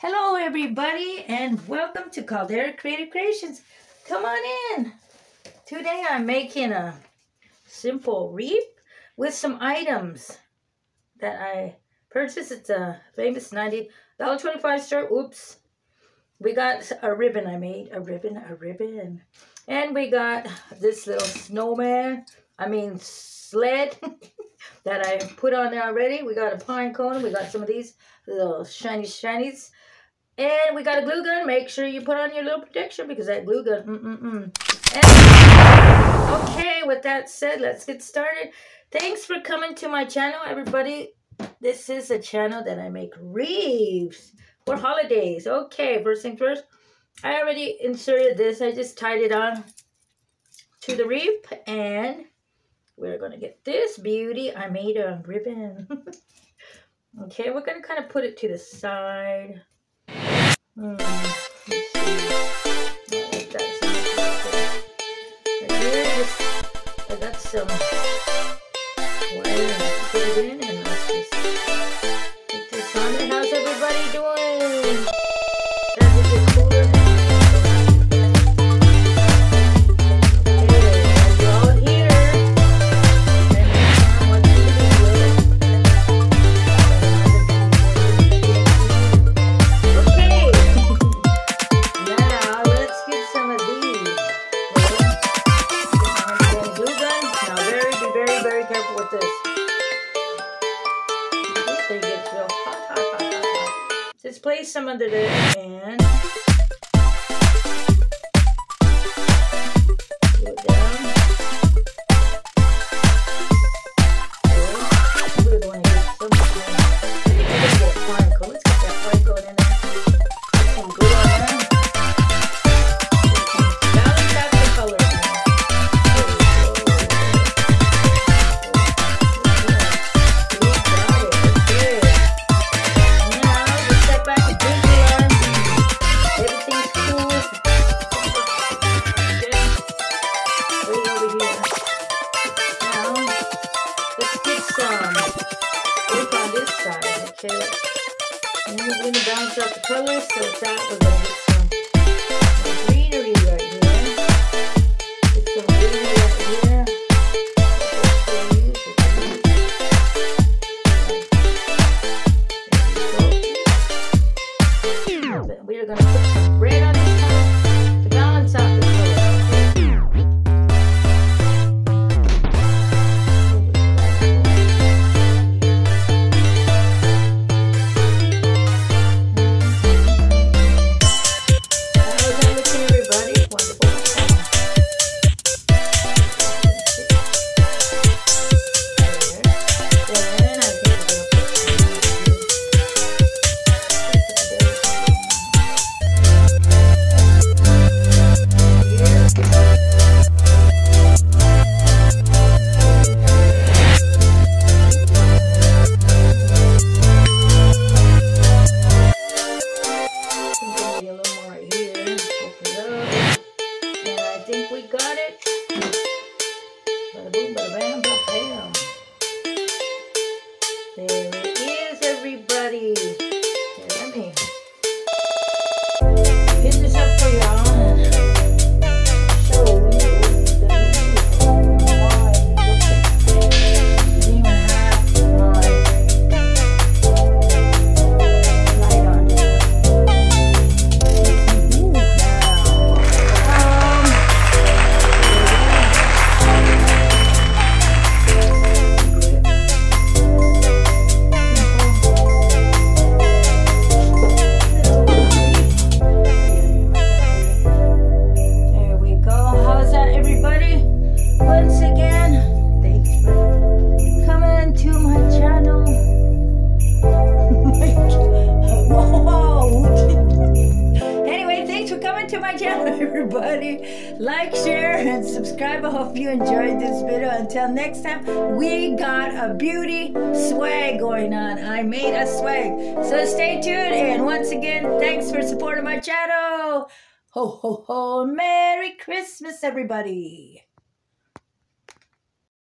Hello everybody and welcome to Caldera Creative Creations. Come on in. Today I'm making a simple wreath with some items that I purchased. It's a famous $90.25 store. Oops. We got a ribbon I made. A ribbon. And we got this little sled that I put on there already. We got a pine cone. We got some of these little shinies. And we got a glue gun. Make sure you put on your little protection because that glue gun. Okay, with that said, let's get started. Thanks for coming to my channel, everybody. This is a channel that I make wreaths for holidays. Okay, first thing first. I already inserted this. I just tied it on to the wreath. And we're going to get this beauty. I made a ribbon. Okay, we're going to kind of put it to the side. Let's see. I got some wire and put it in, and let's just put this on it. How's everybody doing? That's a bit cooler. Just place some under there and put it down. We're going to get some. Let's get pine cone. Let's get that pine cone in there. Put some glue on there. Balance out the color. Okay, and we're going to balance out the colors, so that we're going to get some greenery right here. Get some greenery right here. We're going to put some red on this color to balance out the color. There it is, everybody. Here, let me get this up for y'all and show you the even have my light on there. To my channel, everybody. Like, share, and subscribe. I hope you enjoyed this video. Until next time, we got a beauty swag going on. I made a swag. So stay tuned. And once again, thanks for supporting my channel. Ho, ho, ho. Merry Christmas, everybody.